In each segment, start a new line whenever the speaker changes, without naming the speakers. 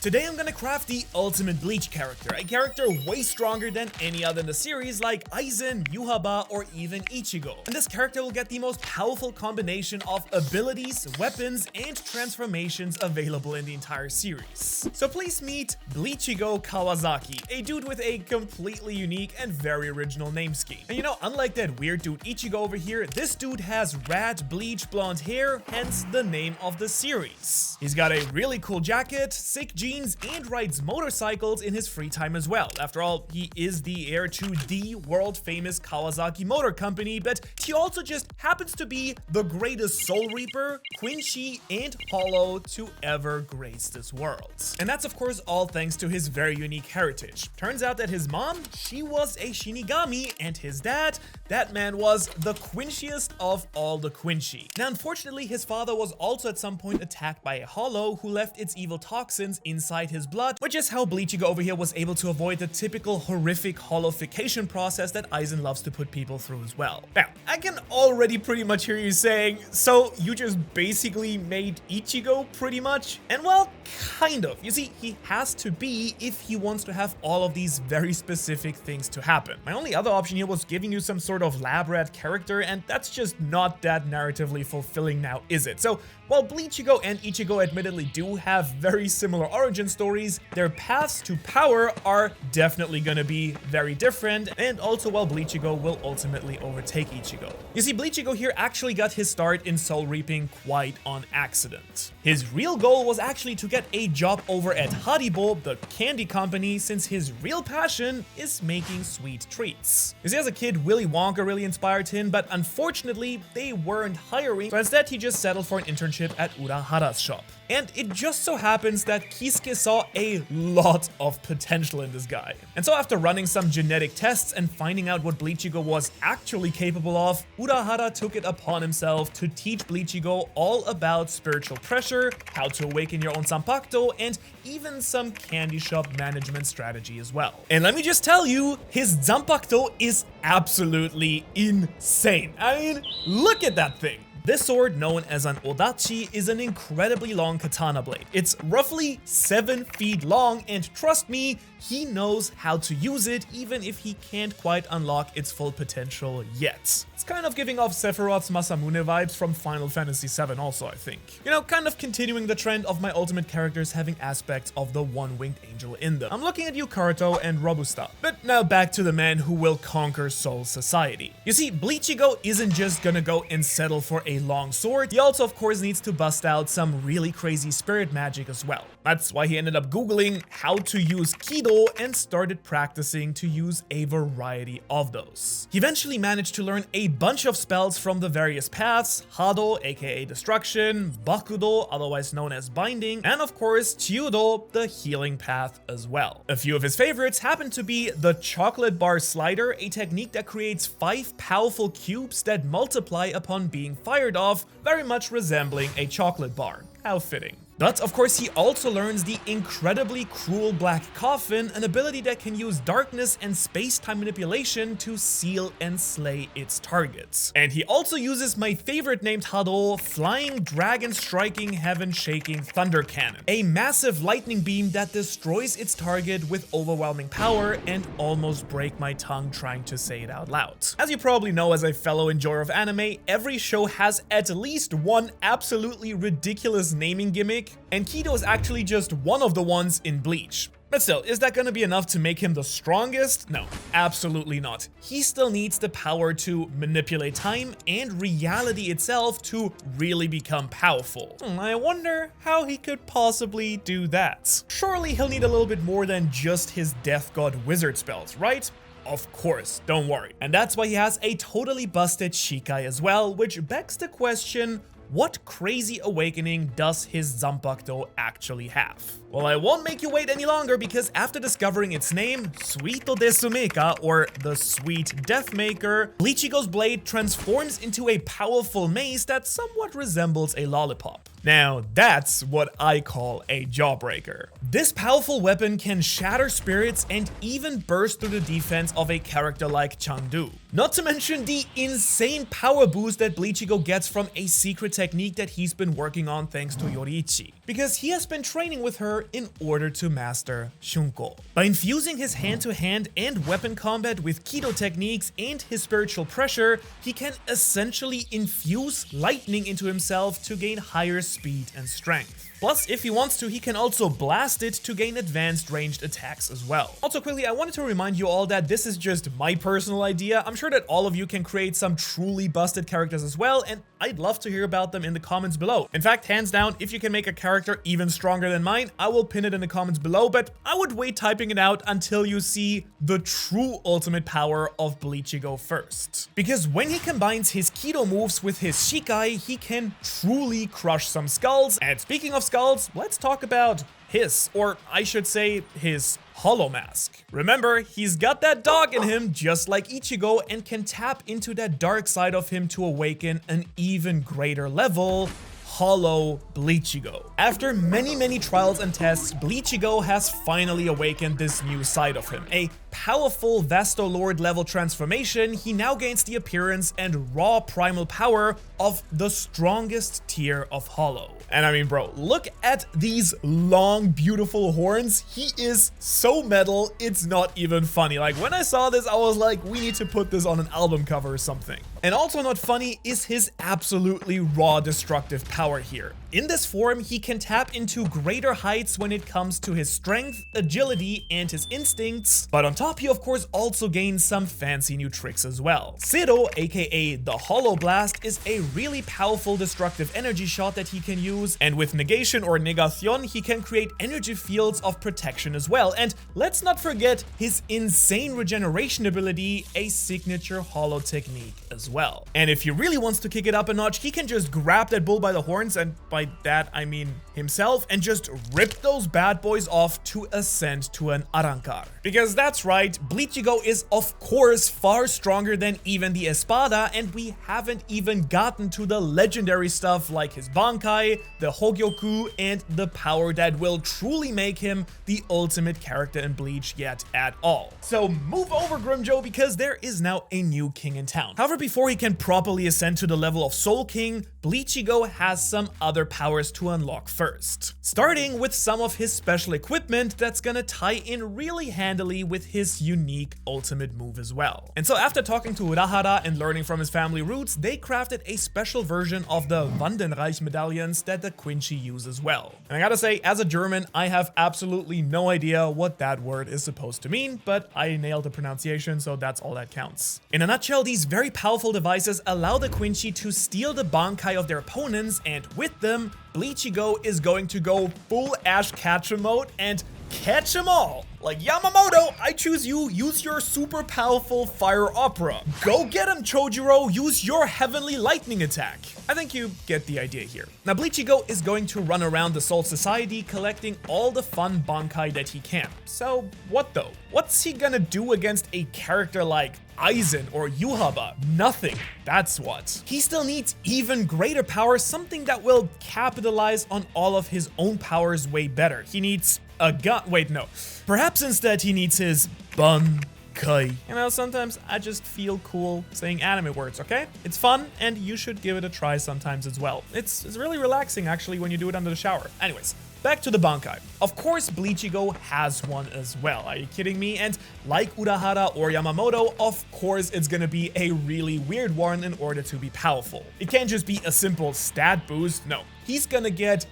Today I'm gonna craft the ultimate Bleach character, a character way stronger than any other in the series like Aizen, Yuhaba, or even Ichigo. And this character will get the most powerful combination of abilities, weapons, and transformations available in the entire series. So please meet Bleachigo Kawasaki, a dude with a completely unique and very original name scheme. And you know, unlike that weird dude Ichigo over here, this dude has rad bleach blonde hair, hence the name of the series. He's got a really cool jacket, sick jeans, and rides motorcycles in his free time as well. After all, he is the heir to the world famous Kawasaki Motor Company, but he also just happens to be the greatest Soul Reaper, Quincy, and Hollow to ever grace this world. And that's of course all thanks to his very unique heritage. Turns out that his mom, she was a Shinigami, and his dad, that man was the Quincyest of all the Quincy. Now unfortunately, his father was also at some point attacked by a Hollow who left its evil toxins inside his blood, which is how Bleachigo over here was able to avoid the typical horrific hollowification process that Aizen loves to put people through as well. Now, I can already pretty much hear you saying, so you just basically made Ichigo pretty much? And well, kind of. You see, he has to be if he wants to have all of these very specific things to happen. My only other option here was giving you some sort of lab rat character, and that's just not that narratively fulfilling now, is it? So while Bleachigo and Ichigo admittedly do have very similar origin stories, their paths to power are definitely gonna be very different, and also while Bleachigo will ultimately overtake Ichigo. You see, Bleachigo here actually got his start in soul reaping quite on accident. His real goal was actually to get a job over at Haribo, the candy company, since his real passion is making sweet treats. You see, as a kid, Willy Wonka really inspired him, but unfortunately, they weren't hiring, so instead he just settled for an internship at Urahara's shop. And it just so happens that Kisuke saw a lot of potential in this guy. And so after running some genetic tests and finding out what Bleachigo was actually capable of, Urahara took it upon himself to teach Bleachigo all about spiritual pressure, how to awaken your own Zanpakuto, and even some candy shop management strategy as well. And let me just tell you, his Zanpakuto is absolutely insane. I mean, look at that thing. This sword, known as an odachi, is an incredibly long katana blade. It's roughly 7 feet long, and trust me, he knows how to use it even if he can't quite unlock its full potential yet. It's kind of giving off Sephiroth's Masamune vibes from Final Fantasy VII also, I think. You know, kind of continuing the trend of my ultimate characters having aspects of the one-winged angel in them. I'm looking at you, Karuto and Robusta. But now back to the man who will conquer Soul Society. You see, Bleachigo isn't just gonna go and settle for a long sword, he also of course needs to bust out some really crazy spirit magic as well. That's why he ended up googling how to use Kido and started practicing to use a variety of those. He eventually managed to learn a bunch of spells from the various paths: Hado, aka destruction, Bakudo, otherwise known as binding, and of course Chiudo, the healing path as well. A few of his favorites happen to be the chocolate bar slider, a technique that creates 5 powerful cubes that multiply upon being fired off, very much resembling a chocolate bar. How fitting. But of course he also learns the incredibly cruel Black Coffin, an ability that can use darkness and space-time manipulation to seal and slay its targets. And he also uses my favorite named Hado, Flying Dragon Striking Heaven Shaking Thunder Cannon, a massive lightning beam that destroys its target with overwhelming power, and almost break my tongue trying to say it out loud. As you probably know as a fellow enjoyer of anime, every show has at least one absolutely ridiculous naming gimmick, and Kido is actually just one of the ones in Bleach. But still, is that gonna be enough to make him the strongest? No, absolutely not. He still needs the power to manipulate time and reality itself to really become powerful. I wonder how he could possibly do that. Surely he'll need a little bit more than just his Death God wizard spells, right? Of course, don't worry. And that's why he has a totally busted Shikai as well, which begs the question, what crazy awakening does his Zanpakuto actually have? Well, I won't make you wait any longer, because after discovering its name, Suito de Sumeka, or the Sweet Deathmaker, Bleachigo's blade transforms into a powerful mace that somewhat resembles a lollipop. Now, that's what I call a jawbreaker. This powerful weapon can shatter spirits and even burst through the defense of a character like Chengdu. Not to mention the insane power boost that Bleach gets from a secret technique that he's been working on thanks to Yoriichi, because he has been training with her in order to master Shunko. By infusing his hand-to-hand and weapon combat with Kido techniques and his spiritual pressure, he can essentially infuse lightning into himself to gain higher speed and strength. Plus, if he wants to, he can also blast it to gain advanced ranged attacks as well. Also quickly, I wanted to remind you all that this is just my personal idea. I'm sure that all of you can create some truly busted characters as well, and I'd love to hear about them in the comments below. In fact, hands down, if you can make a character even stronger than mine, I will pin it in the comments below, but I would wait typing it out until you see the true ultimate power of Bleach first. Because when he combines his Kido moves with his Shikai, he can truly crush some skulls. And speaking of skulls, let's talk about his, or I should say his, Hollow Mask. Remember, he's got that dog in him just like Ichigo and can tap into that dark side of him to awaken an even greater level, Hollow Bleachigo. After many trials and tests, Bleachigo has finally awakened this new side of him. A powerful Vastolord level transformation, he now gains the appearance and raw primal power of the strongest tier of Hollow. And I mean, bro, look at these long, beautiful horns. He is so metal, it's not even funny. Like, when I saw this, I was like, we need to put this on an album cover or something. And also not funny is his absolutely raw destructive power here. In this form, he can tap into greater heights when it comes to his strength, agility, and his instincts. But on top, he of course also gains some fancy new tricks as well. Zero, aka the Hollow Blast, is a really powerful destructive energy shot that he can use. And with negation or negation, he can create energy fields of protection as well. And let's not forget his insane regeneration ability, a signature Hollow technique as well. And if he really wants to kick it up a notch, he can just grab that bull by the horns, and by that I mean himself, and just rip those bad boys off to ascend to an Arrancar. Because that's right, Bleachigo is of course far stronger than even the Espada, and we haven't even gotten to the legendary stuff like his Bankai, the Hogyoku, and the power that will truly make him the ultimate character in Bleach yet at all. So move over, Grimjo, because there is now a new king in town. However, before he can properly ascend to the level of Soul King, Bleachigo has some other powers to unlock first. Starting with some of his special equipment that's gonna tie in really handily with his unique ultimate move as well. And so after talking to Urahara and learning from his family roots, they crafted a special version of the Wandenreich medallions that the Quincy use as well. And I gotta say, as a German, I have absolutely no idea what that word is supposed to mean, but I nailed the pronunciation, so that's all that counts. In a nutshell, these very powerful devices allow the Quincy to steal the Bankai of their opponents, and with them, Bleachigo is going to go full Ash Ketchum mode and catch them all. Like, Yamamoto, I choose you, use your super powerful fire opera. Go get him, Chojuro, use your heavenly lightning attack. I think you get the idea here. Now, Bleachigo is going to run around the Soul Society collecting all the fun Bankai that he can. So, what though? What's he gonna do against a character like Aizen or Yuhaba? Nothing, that's what. He still needs even greater power, something that will capitalize on all of his own powers way better. He needs a gun. Wait, no. Perhaps instead he needs his Bankai. You know, sometimes I just feel cool saying anime words, okay? It's fun, and you should give it a try sometimes as well. It's really relaxing, actually, when you do it under the shower. Anyways, back to the Bankai. Of course, Bleachigo has one as well. Are you kidding me? And like Urahara or Yamamoto, of course, it's gonna be a really weird one in order to be powerful. It can't just be a simple stat boost. No, he's gonna get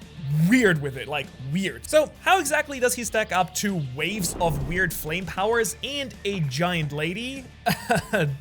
weird with it, like weird. So how exactly does he stack up to waves of weird flame powers and a giant lady?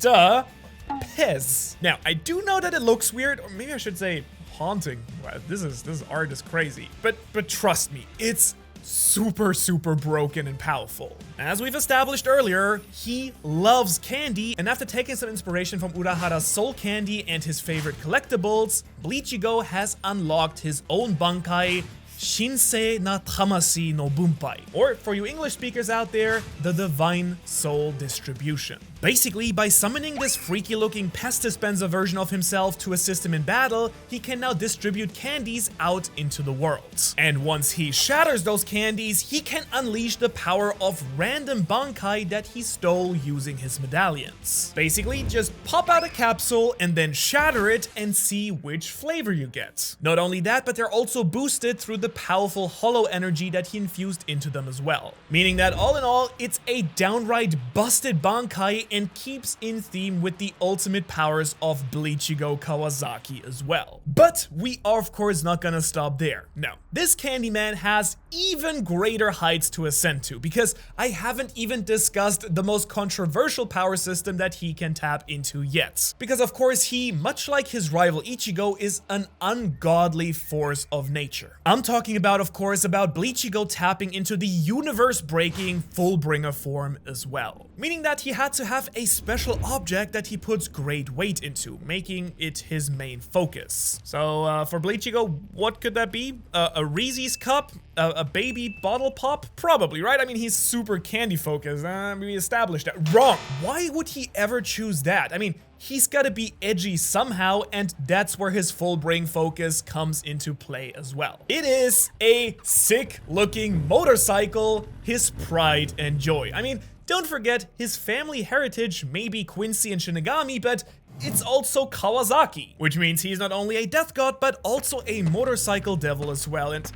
Duh, Pez. Now, I do know that it looks weird, or maybe I should say haunting. Wow, this art is crazy. But trust me, it's super broken and powerful. As we've established earlier, he loves candy, and after taking some inspiration from Urahara's soul candy and his favorite collectibles, Bleachigo has unlocked his own Bankai, Shinsei na Tamasi no Bunpai, or for you English speakers out there, the Divine Soul Distribution. Basically, by summoning this freaky-looking pest dispenser version of himself to assist him in battle, he can now distribute candies out into the world. And once he shatters those candies, he can unleash the power of random Bankai that he stole using his medallions. Basically, just pop out a capsule and then shatter it and see which flavor you get. Not only that, but they're also boosted through the powerful hollow energy that he infused into them as well. Meaning that all in all, it's a downright busted Bankai and keeps in theme with the ultimate powers of Bleach-Igo Kawasaki as well. But we are of course not gonna stop there. No, this Candyman has even greater heights to ascend to, because I haven't even discussed the most controversial power system that he can tap into yet. Because of course he, much like his rival Ichigo, is an ungodly force of nature. I'm talking about, of course, about Bleach-Igo tapping into the universe-breaking Fullbringer form as well. Meaning that he had to have a special object that he puts great weight into, making it his main focus. So for Bleach-Igo, what could that be? A Reese's cup? A baby bottle pop? Probably, right? I mean, he's super candy focused. We established that. Wrong! Why would he ever choose that? I mean, he's gotta be edgy somehow, and that's where his full brain focus comes into play as well. It is a sick looking motorcycle, his pride and joy. I mean, don't forget, his family heritage may be Quincy and Shinigami, but it's also Kawasaki, which means he's not only a death god, but also a motorcycle devil as well, and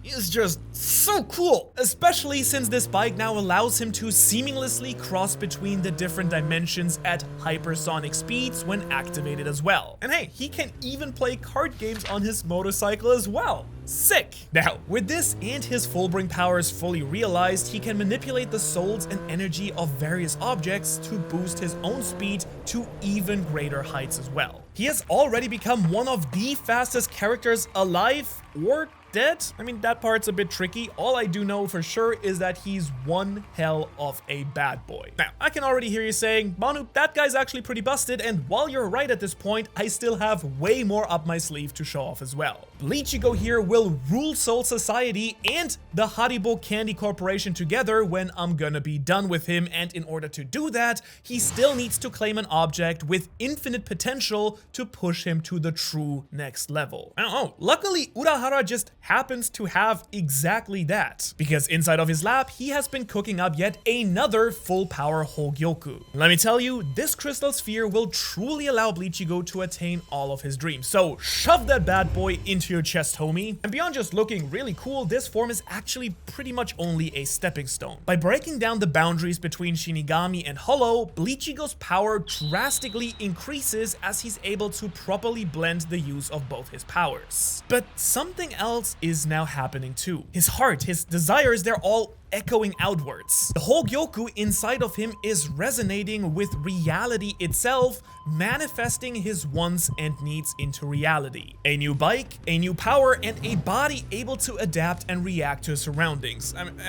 he's just so cool, especially since this bike now allows him to seamlessly cross between the different dimensions at hypersonic speeds when activated as well. And hey, he can even play card games on his motorcycle as well. Sick! Now, with this and his Fullbring powers fully realized, he can manipulate the souls and energy of various objects to boost his own speed to even greater heights as well. He has already become one of the fastest characters alive or dead. I mean, that part's a bit tricky. All I do know for sure is that he's one hell of a bad boy. Now, I can already hear you saying, Manu, that guy's actually pretty busted, and while you're right at this point, I still have way more up my sleeve to show off as well. Bleach-Igo here will rule Soul Society and the Haribo Candy Corporation together when I'm gonna be done with him, and in order to do that, he still needs to claim an object with infinite potential to push him to the true next level. Oh, luckily Urahara just happens to have exactly that, because inside of his lab, he has been cooking up yet another full power Hogyoku. Let me tell you, this crystal sphere will truly allow Bleach-Igo to attain all of his dreams, so shove that bad boy into your chest, homie. And beyond just looking really cool, this form is actually pretty much only a stepping stone. By breaking down the boundaries between Shinigami and Hollow, Bleach-Igo's power drastically increases as he's able to properly blend the use of both his powers. But something else is now happening too. His heart, his desires, they're all echoing outwards. The Hogyoku inside of him is resonating with reality itself, manifesting his wants and needs into reality. A new bike, a new power, and a body able to adapt and react to his surroundings. I mean,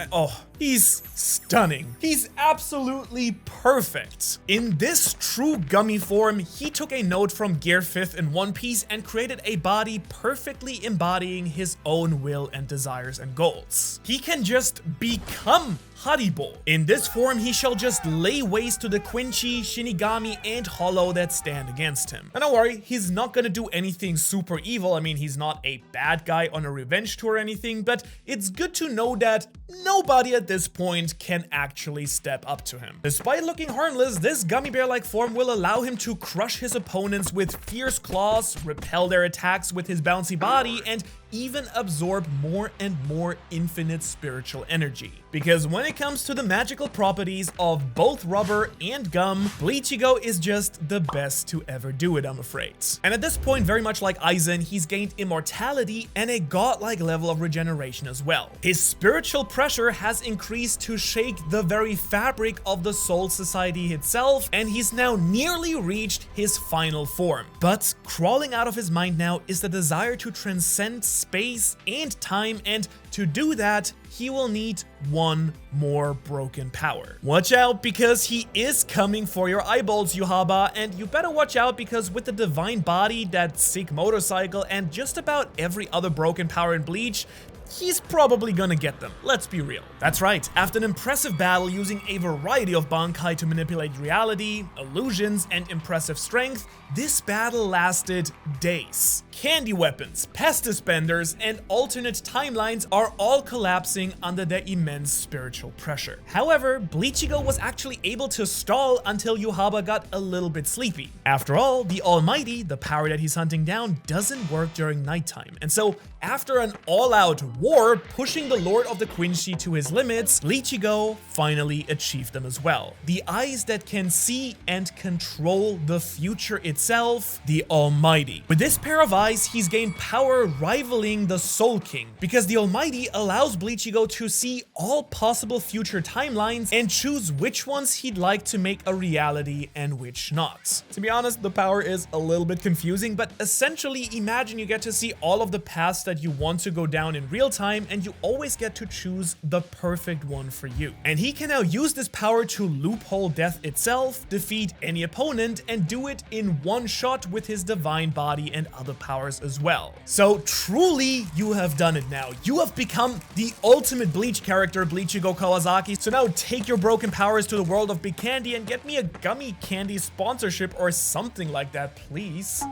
he's stunning. He's absolutely perfect. In this true gummy form, he took a note from Gear 5th in One Piece and created a body perfectly embodying his own will and desires and goals. He can just become Haribo. In this form, he shall just lay waste to the Quincy, Shinigami, and Hollow that stand against him. And don't worry, he's not gonna do anything super evil. I mean, he's not a bad guy on a revenge tour or anything, but it's good to know that nobody at this point can actually step up to him. Despite looking harmless, this gummy bear-like form will allow him to crush his opponents with fierce claws, repel their attacks with his bouncy body, and even absorb more and more infinite spiritual energy. Because when it comes to the magical properties of both rubber and gum, Bleach-Igo is just the best to ever do it, I'm afraid. And at this point, very much like Aizen, he's gained immortality and a godlike level of regeneration as well. His spiritual pressure has increased to shake the very fabric of the Soul Society itself, and he's now nearly reached his final form. But crawling out of his mind now is the desire to transcend space and time, and to do that, he will need one more broken power. Watch out, because he is coming for your eyeballs, Yuhaba, and you better watch out because with the divine body, that sick motorcycle, and just about every other broken power in Bleach, he's probably gonna get them, let's be real. That's right, after an impressive battle using a variety of Bankai to manipulate reality, illusions, and impressive strength, this battle lasted days. Candy weapons, pest dispensers, and alternate timelines are all collapsing under their immense spiritual pressure. However, Bleachigo was actually able to stall until Yubaba got a little bit sleepy. After all, the Almighty, the power that he's hunting down, doesn't work during nighttime, and so after an all-out war pushing the Lord of the Quincy to his limits, Bleachigo finally achieved them as well. The eyes that can see and control the future itself, the Almighty. With this pair of eyes, he's gained power rivaling the Soul King, because the Almighty allows Bleachigo to see all possible future timelines and choose which ones he'd like to make a reality and which not. To be honest, the power is a little bit confusing, but essentially imagine you get to see all of the paths that you want to go down in real time, and you always get to choose the perfect one for you. And he can now use this power to loophole death itself, defeat any opponent, and do it in one shot with his divine body and other powers as well. So truly, you have done it now. You have become the ultimate Bleach character, Bleachigo Kawasaki. So now take your broken powers to the world of Big Candy and get me a gummy candy sponsorship or something like that, please.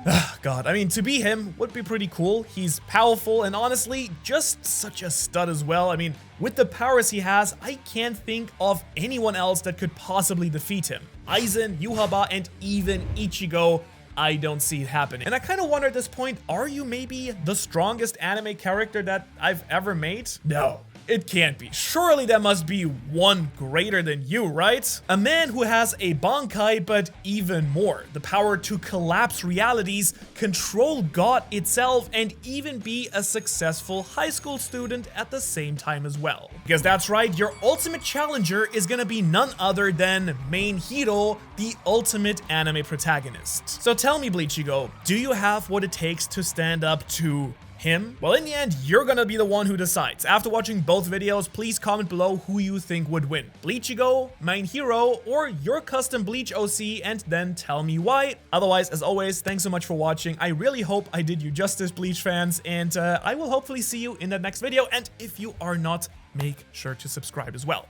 God, I mean, to be him would be pretty cool. He's powerful and honestly, just such a stud as well. I mean, with the powers he has, I can't think of anyone else that could possibly defeat him. Aizen, Yubaba, and even Ichigo, I don't see it happening. And I kind of wonder at this point, are you maybe the strongest anime character that I've ever made? No. It can't be. Surely there must be one greater than you, right? A man who has a Bankai, but even more. The power to collapse realities, control God itself, and even be a successful high school student at the same time as well. Because that's right, your ultimate challenger is gonna be none other than main hero, the ultimate anime protagonist. So tell me, Bleachigo, do you have what it takes to stand up to him? Well, in the end, you're gonna be the one who decides. After watching both videos, please comment below who you think would win. Bleachigo, main hero, or your custom Bleach OC, and then tell me why. Otherwise, as always, thanks so much for watching. I really hope I did you justice, Bleach fans, and I will hopefully see you in the next video. And if you are not, make sure to subscribe as well.